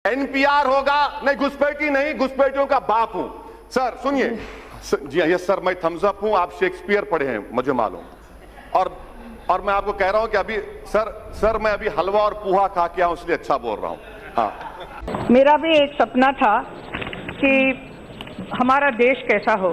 NPR होगा, नहीं घुसपैठी नहीं, घुसपैठियों का बाप हूं। सर सुनिए, जी यस सर, मैं थम्स अप हूं, आप शेक्सपियर पढ़े हैं मुझे मालूम, और मैं आपको कह रहा हूं कि अभी सर मैं अभी हलवा और पूहा खा के आऊं, इसलिए अच्छा बोल रहा हूं। हाँ, मेरा भी एक सपना था कि हमारा देश कैसा हो।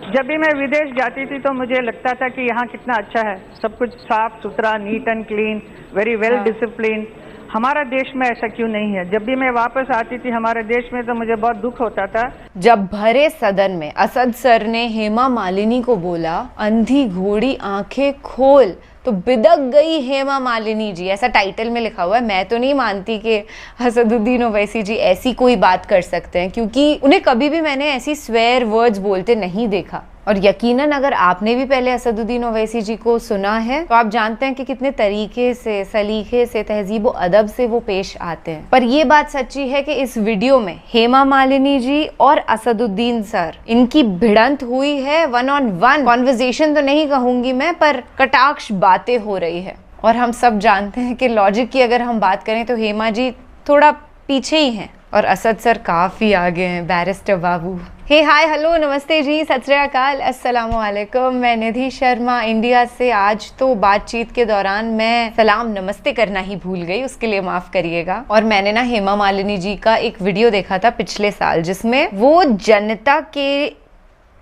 जब भी मैं विदेश जाती थी तो मुझे लगता था कि यहाँ कितना अच्छा है, सब कुछ साफ सुथरा, neat and clean, very well discipline. हमारा देश में ऐसा क्यों नहीं है? जब भी मैं वापस आती थी हमारे देश में तो मुझे बहुत दुख होता था। जब भरे सदन में असद सर ने हेमा मालिनी को बोला अंधी घोड़ी आंखें खोल, तो बिदक गई हेमा मालिनी जी, ऐसा टाइटल में लिखा हुआ है। मैं तो नहीं मानती कि असदुद्दीन ओवैसी जी ऐसी कोई बात कर सकते हैं, क्योंकि उन्हें कभी भी मैंने ऐसी स्वेयर वर्ड्स बोलते नहीं देखा। और यकीनन अगर आपने भी पहले असदुद्दीन ओवैसी जी को सुना है तो आप जानते हैं कि कितने तरीके से, सलीके से, तहजीब व अदब से वो पेश आते हैं। पर ये बात सच्ची है कि इस वीडियो में हेमा मालिनी जी और असदुद्दीन सर, इनकी भिड़ंत हुई है, 1-on-1 कॉन्वर्सेशन तो नहीं कहूंगी मैं, पर कटाक्ष बातें हो रही है। और हम सब जानते हैं कि लॉजिक की अगर हम बात करें तो हेमा जी थोड़ा पीछे ही हैं और असद सर काफी आगे हैं। बैरिस्टर बाबू, हे हाय हेलो नमस्ते जी, सत श्री अकाल, अस्सलाम वालेकुम। मैं निधि शर्मा इंडिया से। आज तो बातचीत के दौरान मैं सलाम नमस्ते करना ही भूल गई, उसके लिए माफ करिएगा। और मैंने ना हेमा मालिनी जी का एक वीडियो देखा था पिछले साल, जिसमें वो जनता के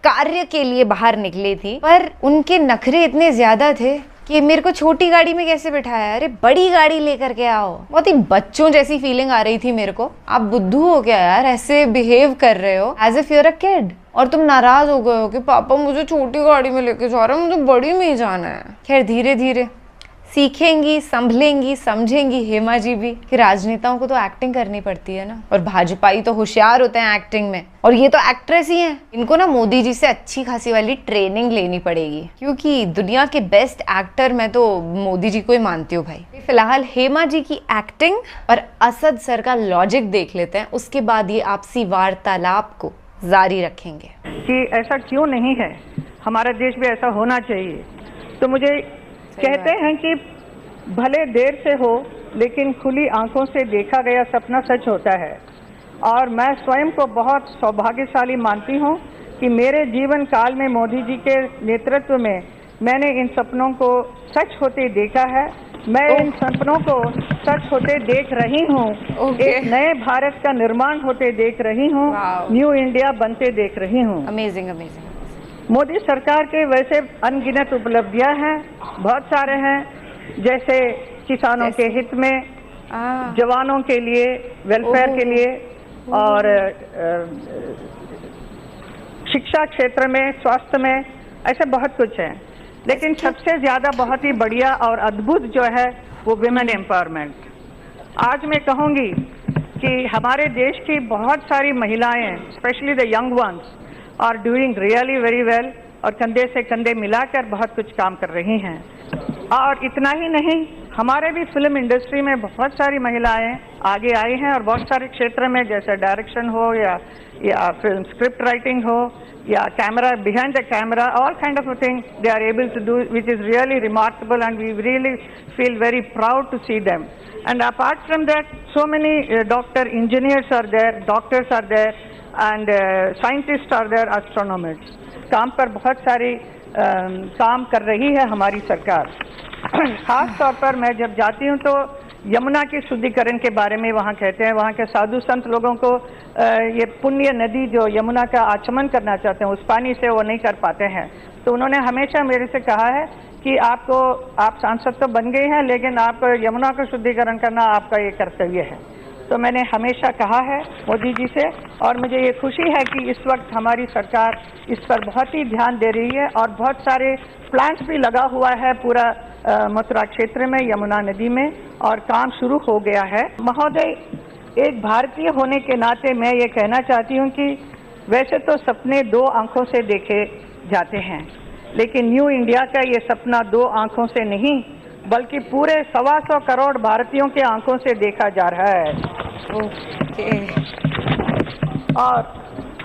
कार्य के लिए बाहर निकली थी, पर उनके नखरे इतने ज्यादा थे कि मेरे को छोटी गाड़ी में कैसे बिठाया, अरे बड़ी गाड़ी लेकर के आओ। बहुत ही बच्चों जैसी फीलिंग आ रही थी मेरे को। आप बुद्धू हो क्या यार, ऐसे बिहेव कर रहे हो as if you're a kid, और तुम नाराज हो गए हो कि पापा मुझे छोटी गाड़ी में लेके जा रहे हैं, मुझे बड़ी में ही जाना है। खैर धीरे धीरे सीखेंगी, संभलेंगी, समझेंगी हेमा जी भी कि राजनेताओं को तो एक्टिंग करनी पड़ती है ना, और भाजपाई तो होशियार होते हैं एक्टिंग में, और ये तो एक्ट्रेस ही हैं। इनको ना मोदी जी से अच्छी खासी वाली ट्रेनिंग लेनी पड़ेगी, क्योंकि दुनिया के बेस्ट एक्टर मैं तो मोदी जी को ही मानती हूँ भाई। फिलहाल हेमा जी की एक्टिंग और असद सर का लॉजिक देख लेते हैं, उसके बाद ये आपसी वार्तालाप को जारी रखेंगे कि ऐसा क्यों नहीं है, हमारा देश भी ऐसा होना चाहिए। तो मुझे कहते हैं कि भले देर से हो लेकिन खुली आंखों से देखा गया सपना सच होता है, और मैं स्वयं को बहुत सौभाग्यशाली मानती हूं कि मेरे जीवन काल में मोदी जी के नेतृत्व में मैंने इन सपनों को सच होते देखा है। मैं इन सपनों को सच होते देख रही हूँ। एक नए भारत का निर्माण होते देख रही हूँ। न्यू इंडिया बनते देख रही हूँ। Amazing amazing. मोदी सरकार के वैसे अनगिनत उपलब्धियां हैं, बहुत सारे हैं, जैसे किसानों के हित में, जवानों के लिए, वेलफेयर के लिए, और शिक्षा क्षेत्र में, स्वास्थ्य में, ऐसे बहुत कुछ है। लेकिन सबसे ज्यादा बहुत ही बढ़िया और अद्भुत जो है वो विमेन एम्पावरमेंट। आज मैं कहूँगी कि हमारे देश की बहुत सारी महिलाएं, specially the young ones, are doing really very well, और कंधे से कंधे मिलाकर बहुत कुछ काम कर रही हैं। और इतना ही नहीं, हमारे भी फिल्म इंडस्ट्री में बहुत सारी महिलाएं आगे आई हैं, और बहुत सारे क्षेत्र में, जैसे डायरेक्शन हो या फिल्म स्क्रिप्ट राइटिंग हो या camera, behind the camera, all kind of thing they are able to do, which is really remarkable, and we really feel very proud to see them. And apart from that, so many doctor engineers are there, doctors are there, and scientists are there, astronomers. काम पर बहुत सारी काम कर रही है हमारी सरकार। खास तौर पर मैं जब जाती हूँ तो यमुना के शुद्धिकरण के बारे में वहाँ कहते हैं, वहाँ के साधु संत लोगों को ये पुण्य नदी जो यमुना का आचमन करना चाहते हैं, उस पानी से वो नहीं कर पाते हैं। तो उन्होंने हमेशा मेरे से कहा है कि आप सांसद तो बन गए हैं, लेकिन आप यमुना का शुद्धिकरण करना आपका ये कर्तव्य है। तो मैंने हमेशा कहा है मोदी जी से, और मुझे ये खुशी है कि इस वक्त हमारी सरकार इस पर बहुत ही ध्यान दे रही है, और बहुत सारे प्लांट्स भी लगा हुआ है पूरा मथुरा क्षेत्र में, यमुना नदी में, और काम शुरू हो गया है। महोदय, एक भारतीय होने के नाते मैं ये कहना चाहती हूँ कि वैसे तो सपने दो आंखों से देखे जाते हैं, लेकिन न्यू इंडिया का ये सपना दो आंखों से नहीं बल्कि पूरे 125 करोड़ भारतीयों के आंखों से देखा जा रहा है। और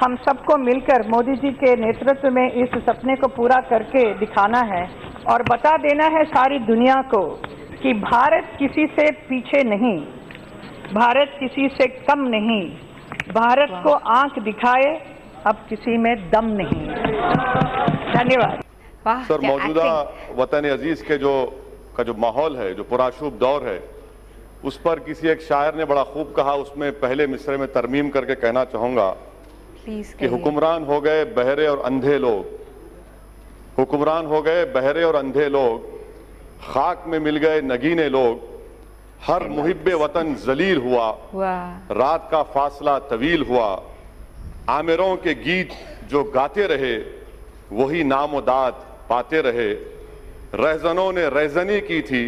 हम सबको मिलकर मोदी जी के नेतृत्व में इस सपने को पूरा करके दिखाना है, और बता देना है सारी दुनिया को कि भारत किसी से पीछे नहीं, भारत किसी से कम नहीं, भारत को आंख दिखाए अब किसी में दम नहीं। धन्यवाद। वाह, सर, क्या मौजूदा acting। वतन अजीज के जो माहौल है, जो पुराशुभ दौर है, उस पर किसी एक शायर ने बड़ा खूब कहा। उसमें पहले मिसरे में तरमीम करके कहना चाहूंगा प्लीज कि हुक्मरान हो गए बहरे और अंधे लोग, हुक्मरान हो गए बहरे और अंधे लोग, खाक में मिल गए नगीने लोग, हर मुहिब्बे वतन जलील हुआ, वाह, रात का फासला तवील हुआ, आमिरों के गीत जो गाते रहे वही नामोदाद पाते रहे, रहजनों ने रहजनी की थी,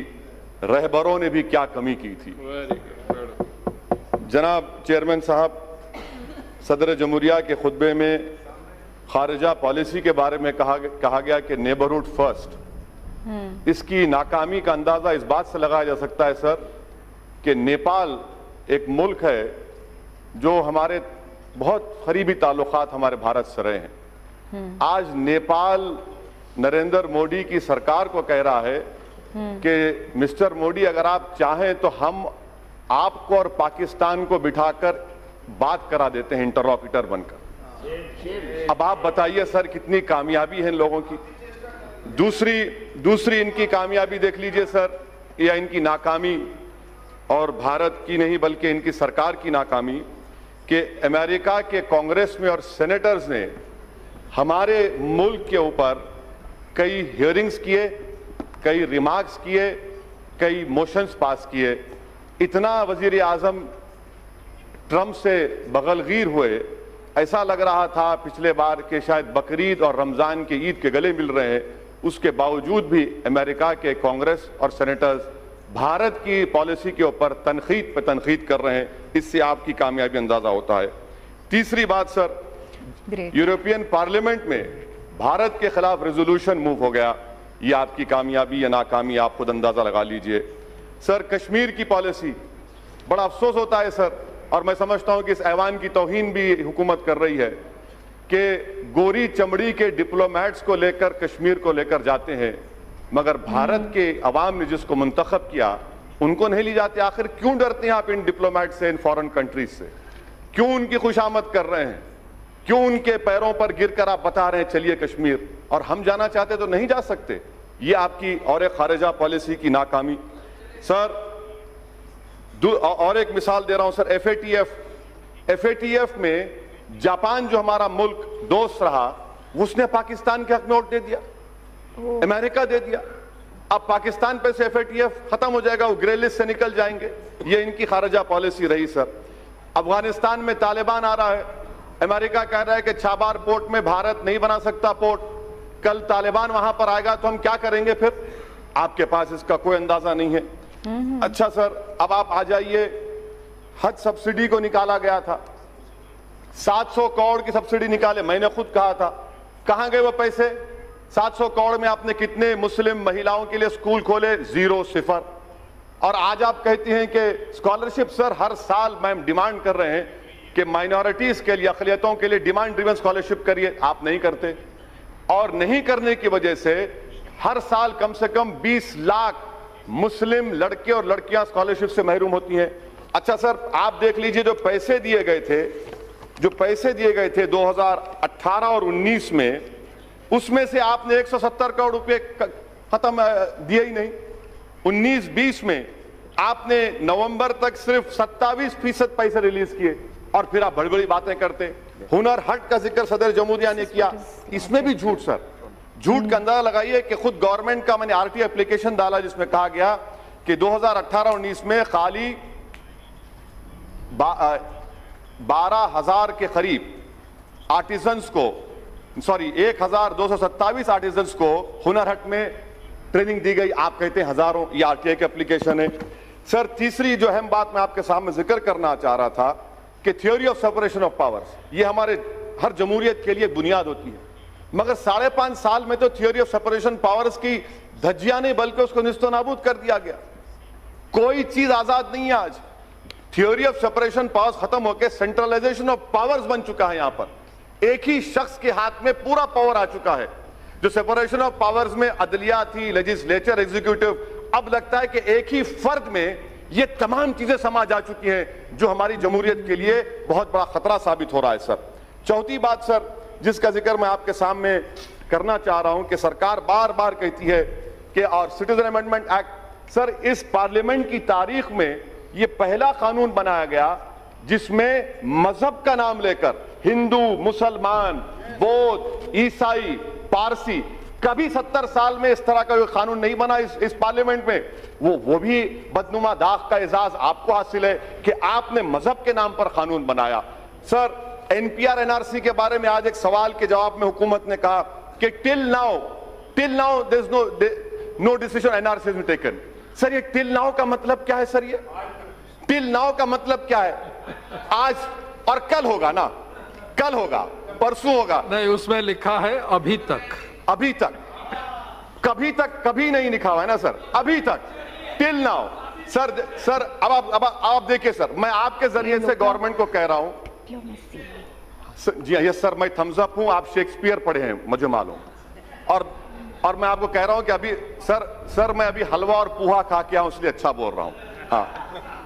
रहबरों ने भी क्या कमी की थी। जनाब चेयरमैन साहब, सदर जमहूरिया के खुतबे में खारिजा पॉलिसी के बारे में कहा गया कि नेबरहुड फर्स्ट। इसकी नाकामी का अंदाजा इस बात से लगाया जा सकता है सर कि नेपाल एक मुल्क है जो हमारे बहुत करीबी ताल्लुकात हमारे भारत से रहे हैं। आज नेपाल नरेंद्र मोदी की सरकार को कह रहा है कि मिस्टर मोदी, अगर आप चाहें तो हम आपको और पाकिस्तान को बिठाकर बात करा देते हैं इंटरलॉक्यूटर बनकर। अब आप बताइए सर, कितनी कामयाबी है इन लोगों की। दूसरी इनकी कामयाबी देख लीजिए सर, या इनकी नाकामी, और भारत की नहीं बल्कि इनकी सरकार की नाकामी, कि अमेरिका के कांग्रेस में और सेनेटर्स ने हमारे मुल्क के ऊपर कई हियरिंग्स किए, कई रिमार्क्स किए, कई मोशंस पास किए। इतना वजीर आजम ट्रंप से बगलगीर हुए, ऐसा लग रहा था पिछले बार के शायद बकरीद और रमजान के ईद के गले मिल रहे हैं। उसके बावजूद भी अमेरिका के कांग्रेस और सेनेटर्स भारत की पॉलिसी के ऊपर तनकीद पे तनकीद कर रहे हैं। इससे आपकी कामयाबी अंदाजा होता है। तीसरी बात सर, यूरोपियन पार्लियामेंट में भारत के खिलाफ रेजोल्यूशन मूव हो गया। ये आपकी कामयाबी या नाकामी आप खुद अंदाजा लगा लीजिए। सर, कश्मीर की पॉलिसी, बड़ा अफसोस होता है सर, और मैं समझता हूं कि इस ऐवान की तौहीन भी हुकूमत कर रही है कि गोरी चमड़ी के डिप्लोमेट्स को लेकर कश्मीर को लेकर जाते हैं, मगर भारत के अवाम ने जिसको मुंतखब किया उनको नहीं ले जाते। आखिर क्यों डरते हैं आप इन डिप्लोमेट से, इन फॉरेन कंट्रीज से? क्यों उनकी खुशामद कर रहे हैं? क्यों उनके पैरों पर गिरकर आप बता रहे हैं चलिए कश्मीर, और हम जाना चाहते तो नहीं जा सकते? ये आपकी और एक खारिजा पॉलिसी की नाकामी। सर, और एक मिसाल दे रहा हूं सर, एफएटीएफ में जापान जो हमारा मुल्क दोस्त रहा, उसने पाकिस्तान के हक में वोट दे दिया, अमेरिका दे दिया। अब पाकिस्तान पे से एफएटीएफ खत्म हो जाएगा, वो ग्रे लिस्ट से निकल जाएंगे। ये इनकी खारिजा पॉलिसी रही सर। अफगानिस्तान में तालिबान आ रहा है, अमेरिका कह रहा है कि छाबार पोर्ट में भारत नहीं बना सकता पोर्ट। कल तालिबान वहां पर आएगा तो हम क्या करेंगे फिर? आपके पास इसका कोई अंदाजा नहीं है। अच्छा सर, अब आप आ जाइए, हज सब्सिडी को निकाला गया था, 700 करोड़ की सब्सिडी निकाले। मैंने खुद कहा था, कहां गए वो पैसे? 700 करोड़ में आपने कितने मुस्लिम महिलाओं के लिए स्कूल खोले? 0, 0। और आज आप कहती हैं कि स्कॉलरशिप। सर, हर साल मैम डिमांड कर रहे हैं कि माइनॉरिटीज के लिए, अक़लियतों के लिए डिमांड ड्रिवन स्कॉलरशिप करिए, आप नहीं करते। और नहीं करने की वजह से हर साल कम से कम 20 लाख मुस्लिम लड़के और लड़कियां स्कॉलरशिप से महरूम होती हैं। अच्छा सर, आप देख लीजिए, जो पैसे दिए गए थे 2018 और 19 में, उसमें से आपने 170 करोड़ रुपए खत्म दिए ही नहीं। 19-20 में आपने नवंबर तक सिर्फ 27% पैसे रिलीज किए, और फिर आप बड़ी बड़ी बातें करते। हुनर हट का जिक्र सदर जमहूरिया ने किया, इसमें भी झूठ सर। झूठ का अंदाजा लगाइए कि खुद गवर्नमेंट का, मैंने आरटीआई एप्लीकेशन डाला जिसमें कहा गया कि 2018-19 में खाली 12,000 के करीब आर्टिजन्स को, 1,227 आर्टिजन्स को हुनर हट में ट्रेनिंग दी गई। आप कहते हैं हजारों, ये आरटीआई की एप्लीकेशन है। सर, तीसरी जो अहम बात मैं आपके सामने जिक्र करना चाह रहा था कि theory of separation of powers, ये हमारे हर जमहूरियत के लिए बुनियाद होती है, मगर 5.5 साल में तो थ्योरी ऑफ सेपरेशन पावर्स की धज्जियां नहीं बल्कि उसको निस्तो नाबूद कर दिया गया। कोई चीज आजाद नहीं है आज। थ्योरी ऑफ सेपरेशन पावर्स खत्म होकर सेंट्रलाइजेशन ऑफ पावर्स बन चुका है। यहां पर एक ही शख्स के हाथ में पूरा पावर आ चुका है। जो सेपरेशन ऑफ पावर्स में अदलिया थी, लेजिस्लेचर, एग्जीक्यूटिव, अब लगता है कि एक ही फर्द में ये तमाम चीजें समाज आ चुकी हैं जो हमारी जमहूरियत के लिए बहुत बड़ा खतरा साबित हो रहा है सर। चौथी बात सर जिसका जिक्र मैं आपके सामने करना चाह रहा हूं कि सरकार बार बार कहती है कि और सिटीजन अमेंडमेंट एक्ट, सर इस पार्लियामेंट की तारीख में यह पहला कानून बनाया गया जिसमें मजहब का नाम लेकर हिंदू, मुसलमान, बौद्ध, ईसाई, पारसी, कभी 70 साल में इस तरह का कोई कानून नहीं बना इस पार्लियामेंट में। वो भी बदनुमा दाग का एजाज आपको हासिल है कि आपने मजहब के नाम पर कानून बनाया। सर एनपीआर एनआरसी के बारे में आज एक सवाल के जवाब में हुकूमत ने कहा कि till now there is no decision NRC has been taken. Sir ये टिल नाउ का मतलब क्या है सर? ये टिल नाउ का मतलब क्या है? आज और कल होगा ना, कल होगा, परसों होगा नहीं, उसमें लिखा है अभी तक। अभी तक, कभी तक कभी नहीं लिखा हुआ है ना सर, अभी तक, टिल नाउ। सर अब आप देखिए सर, मैं आपके जरिए से गवर्नमेंट को कह रहा हूं, जी हाँ, यस सर, मैं थम्स अप हूं, आप शेक्सपियर पढ़े हैं मुझे मालूम, और मैं आपको कह रहा हूं कि अभी सर मैं अभी हलवा और पूहा खा के आऊं इसलिए अच्छा बोल रहा हूं। हाँ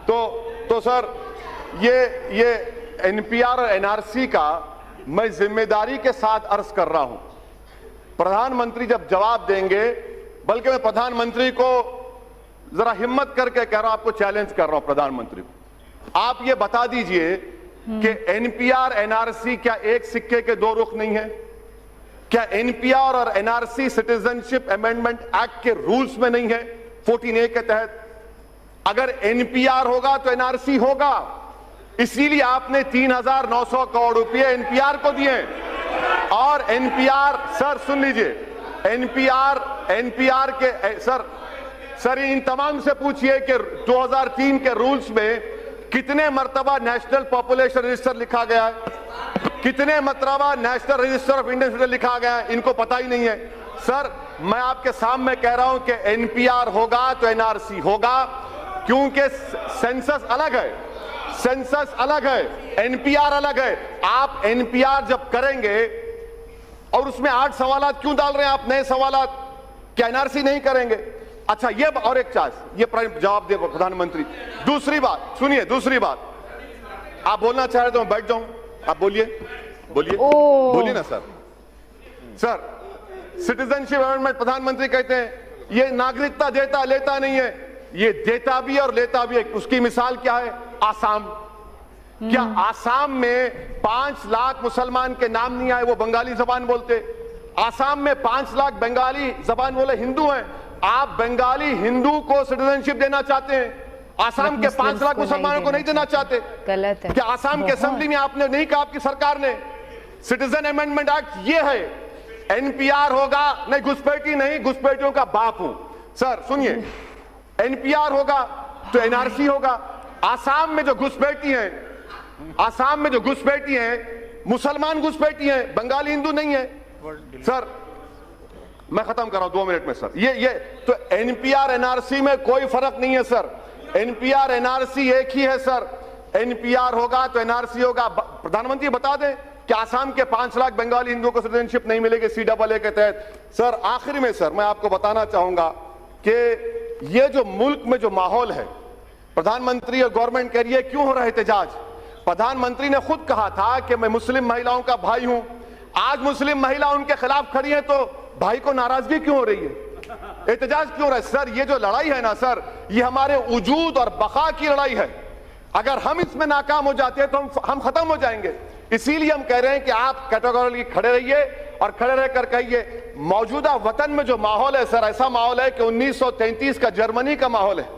तो सर ये एनपीआर और एनआरसी का मैं जिम्मेदारी के साथ अर्ज कर रहा हूं। प्रधानमंत्री जब जवाब देंगे, बल्कि मैं प्रधानमंत्री को जरा हिम्मत करके कह रहा हूं, आपको चैलेंज कर रहा हूं प्रधानमंत्री को, आप ये बता दीजिए कि एनपीआर एनआरसी क्या एक सिक्के के दो रुख नहीं है? क्या एनपीआर और एनआरसी सिटीजनशिप अमेंडमेंट एक्ट के रूल्स में नहीं है 14A के तहत? अगर एनपीआर होगा तो एनआरसी होगा, इसीलिए आपने 3,900 करोड़ रुपए एनपीआर को दिए। और एनपीआर, सर सुन लीजिए, एनपीआर के सर इन तमाम से पूछिए कि 2003 के रूल्स में कितने मर्तबा नेशनल पॉपुलेशन रजिस्टर लिखा गया है, कितने मर्तबा national register of Indian citizen लिखा गया है, इनको पता ही नहीं है। सर मैं आपके सामने कह रहा हूं कि एनपीआर होगा तो एनआरसी होगा, क्योंकि सेंसस अलग है, सेंसस अलग है, एनपीआर अलग है। आप एनपीआर जब करेंगे और उसमें 8 सवालात क्यों डाल रहे हैं आप, नए सवालात, क्या एनआरसी नहीं करेंगे? अच्छा ये और एक चार्ज, ये जवाब दे प्रधानमंत्री। दूसरी बात सुनिए, दूसरी बात, आप बोलना चाह रहे तो मैं बैठ जाऊं, आप बोलिए ना सर। सिटीजनशिप अमेंडमेंट, प्रधानमंत्री कहते हैं ये नागरिकता देता लेता नहीं है, ये देता भी और लेता भी है। उसकी मिसाल क्या है? आसाम। क्या आसाम में 5 लाख मुसलमान के नाम नहीं आए, वो बंगाली जबान बोलते? आसाम में 5 लाख बंगाली जबान बोले हिंदू हैं, आप बंगाली हिंदू को सिटीजनशिप देना चाहते हैं, आसाम के 5 लाख मुसलमानों को नहीं देना चाहते? गलत है। क्या आसाम के असेंबली में आपने नहीं कहा, आपकी सरकार ने? सिटीजन अमेंडमेंट एक्ट ये है, एनपीआर होगा नहीं, घुसपैठी नहीं, घुसपैठियों का बाप हूं। सर सुनिए, एनपीआर होगा तो एनआरसी होगा। आसाम में जो घुसपैठी हैं, आसाम में जो घुसपैठी हैं, मुसलमान घुसपैठी हैं, बंगाली हिंदू नहीं है। सर मैं खत्म कर रहा हूं 2 मिनट में सर। ये तो एनपीआर एनआरसी में कोई फर्क नहीं है सर, एनपीआर एनआरसी एक ही है सर। एनपीआर होगा तो एनआरसी होगा। प्रधानमंत्री बता दें कि आसाम के 5 लाख बंगाली हिंदुओं को सिटीजनशिप नहीं मिलेगी CAA के तहत। सर आखिर में सर मैं आपको बताना चाहूंगा कि ये जो मुल्क में जो माहौल है, प्रधानमंत्री और गवर्नमेंट कह रही है क्यों हो रहा है एहतजाज? प्रधानमंत्री ने खुद कहा था कि मैं मुस्लिम महिलाओं का भाई हूं। आज मुस्लिम महिला उनके खिलाफ खड़ी है तो भाई को नाराजगी क्यों हो रही है, एहतजाज क्यों हो रहा है? सर ये जो लड़ाई है ना सर, ये हमारे वजूद और बका की लड़ाई है। अगर हम इसमें नाकाम हो जाते हैं तो हम खत्म हो जाएंगे। इसीलिए हम कह रहे हैं कि आप कैटेगोरिकली खड़े रहिए और खड़े रहकर कहिए मौजूदा वतन में जो माहौल है सर, ऐसा माहौल है कि 1933 का जर्मनी का माहौल है,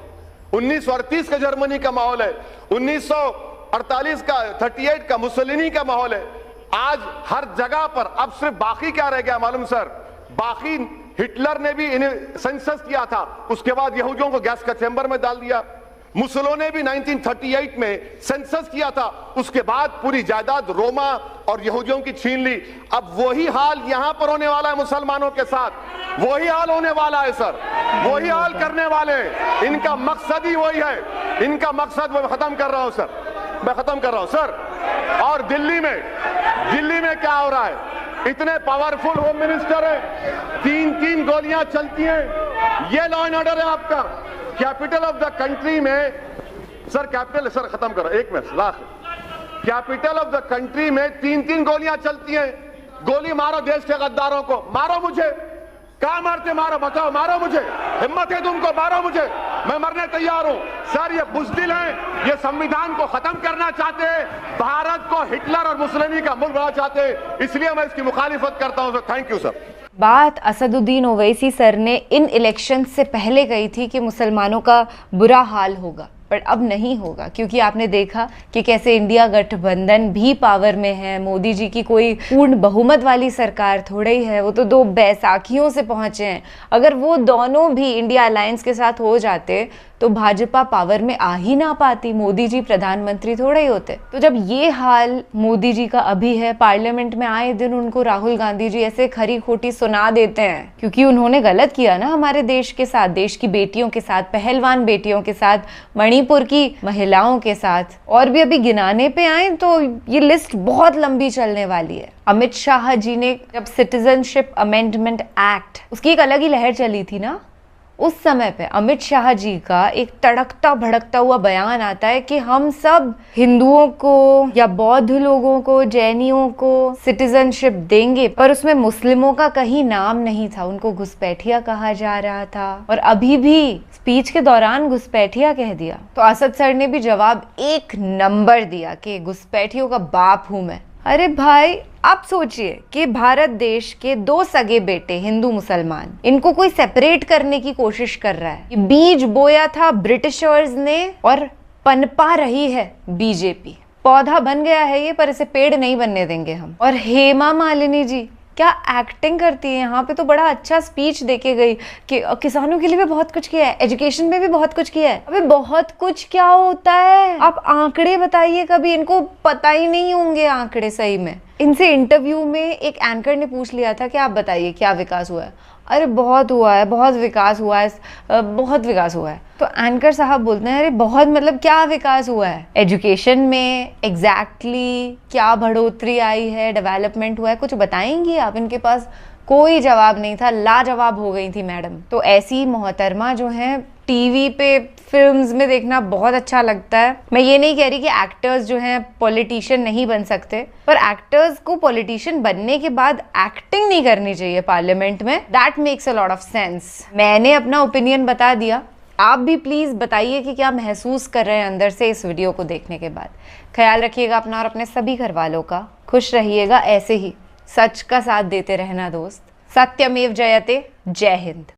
1938 का जर्मनी का माहौल है, 1948 का 38 का मुसोलिनी का माहौल है। आज हर जगह पर अब सिर्फ बाकी क्या रह गया मालूम सर? बाकी हिटलर ने भी इन्हें सेंसस किया था, उसके बाद यहूदियों को गैस का चैम्बर में डाल दिया। मुसलो ने भी 1938 में सेंसस किया था, उसके बाद पूरी जायदाद रोमा और यहूदियों की छीन ली। अब वही हाल यहां पर होने वाला है मुसलमानों के साथ, वही हाल होने वाला है सर, वही हाल करने वाले हैं। इनका मकसद ही वही है, इनका मकसद मैं खत्म कर रहा हूं सर, मैं खत्म कर रहा हूं सर। और दिल्ली में क्या हो रहा है? इतने पावरफुल होम मिनिस्टर हैं, 3-3 गोलियां चलती हैं, ये लॉ एंड ऑर्डर है आपका? कैपिटल ऑफ द कंट्री में, सर कैपिटल, सर खत्म करो, एक minute last. Capital of the country में 3-3 गोलियां चलती हैं। गोली मारो देश के गद्दारों को, मारो मुझे, कहां मारते, मारो, बताओ, मारो मुझे, हिम्मत है तुमको, मारो मुझे, मैं मरने तैयार हूं। सर ये बुज़दिल हैं, ये संविधान को खत्म करना चाहते हैं, भारत को हिटलर और मुसलिनी का मुल्क बनाना चाहते हैं, इसलिए मैं इसकी मुखालिफत करता हूं। Sir thank you sir. बात असदुद्दीन ओवैसी सर ने इन इलेक्शन से पहले कही थी कि मुसलमानों का बुरा हाल होगा, पर अब नहीं होगा, क्योंकि आपने देखा कि कैसे इंडिया गठबंधन भी पावर में है। मोदी जी की कोई पूर्ण बहुमत वाली सरकार थोड़े ही है, वो तो 2 बैसाखियों से पहुंचे हैं। अगर वो दोनों भी इंडिया अलायंस के साथ हो जाते तो भाजपा पावर में आ ही ना पाती, मोदी जी प्रधानमंत्री थोड़े ही होते। तो जब ये हाल मोदी जी का अभी है, पार्लियामेंट में आए दिन उनको राहुल गांधी जी ऐसे खरी खोटी सुना देते हैं, क्योंकि उन्होंने गलत किया ना हमारे देश के साथ, देश की बेटियों के साथ, पहलवान बेटियों के साथ, मणिपुर की महिलाओं के साथ, और भी अभी गिनाने पे आए तो ये लिस्ट बहुत लंबी चलने वाली है। अमित शाह जी ने जब सिटीजनशिप अमेंडमेंट एक्ट, उसकी एक अलग ही लहर चली थी ना, उस समय पे अमित शाह जी का एक तड़कता भड़कता हुआ बयान आता है कि हम सब हिंदुओं को या बौद्ध लोगों को, जैनियों को सिटीजनशिप देंगे, पर उसमें मुस्लिमों का कहीं नाम नहीं था, उनको घुसपैठिया कहा जा रहा था। और अभी भी स्पीच के दौरान घुसपैठिया कह दिया। तो असद सर ने भी जवाब 1 नंबर दिया कि घुसपैठियों का बाप हूं मैं। अरे भाई, आप सोचिए कि भारत देश के 2 सगे बेटे हिंदू मुसलमान, इनको कोई सेपरेट करने की कोशिश कर रहा है। ये बीज बोया था ब्रिटिशर्स ने और पनपा रही है बीजेपी। पौधा बन गया है ये, पर इसे पेड़ नहीं बनने देंगे हम। और हेमा मालिनी जी क्या एक्टिंग करती है यहाँ पे, तो बड़ा अच्छा स्पीच देके गई कि किसानों के लिए भी बहुत कुछ किया है, एजुकेशन में भी बहुत कुछ किया है। अबे बहुत कुछ क्या होता है, आप आंकड़े बताइए, कभी इनको पता ही नहीं होंगे आंकड़े। सही में इनसे इंटरव्यू में एक एंकर ने पूछ लिया था कि आप बताइए क्या विकास हुआ है। अरे बहुत हुआ है, बहुत विकास हुआ है, बहुत विकास हुआ है। तो एंकर साहब बोलते हैं अरे बहुत मतलब क्या विकास हुआ है, एजुकेशन में एग्जैक्टली क्या बढ़ोतरी आई है, डेवलपमेंट हुआ है, कुछ बताएंगी आप? इनके पास कोई जवाब नहीं था, लाजवाब हो गई थी मैडम। तो ऐसी मोहतरमा जो है टीवी पे, फिल्म्स में देखना बहुत अच्छा लगता है। मैं ये नहीं कह रही कि एक्टर्स जो हैं पॉलिटिशियन नहीं बन सकते, पर एक्टर्स को पॉलिटिशियन बनने के बाद एक्टिंग नहीं करनी चाहिए पार्लियामेंट में। That makes a lot of sense. मैंने अपना ओपिनियन बता दिया, आप भी प्लीज बताइए कि क्या महसूस कर रहे हैं अंदर से इस वीडियो को देखने के बाद। ख्याल रखिएगा अपना और अपने सभी घर वालों का, खुश रहिएगा, ऐसे ही सच का साथ देते रहना दोस्त। सत्यमेव जयते। जय हिंद।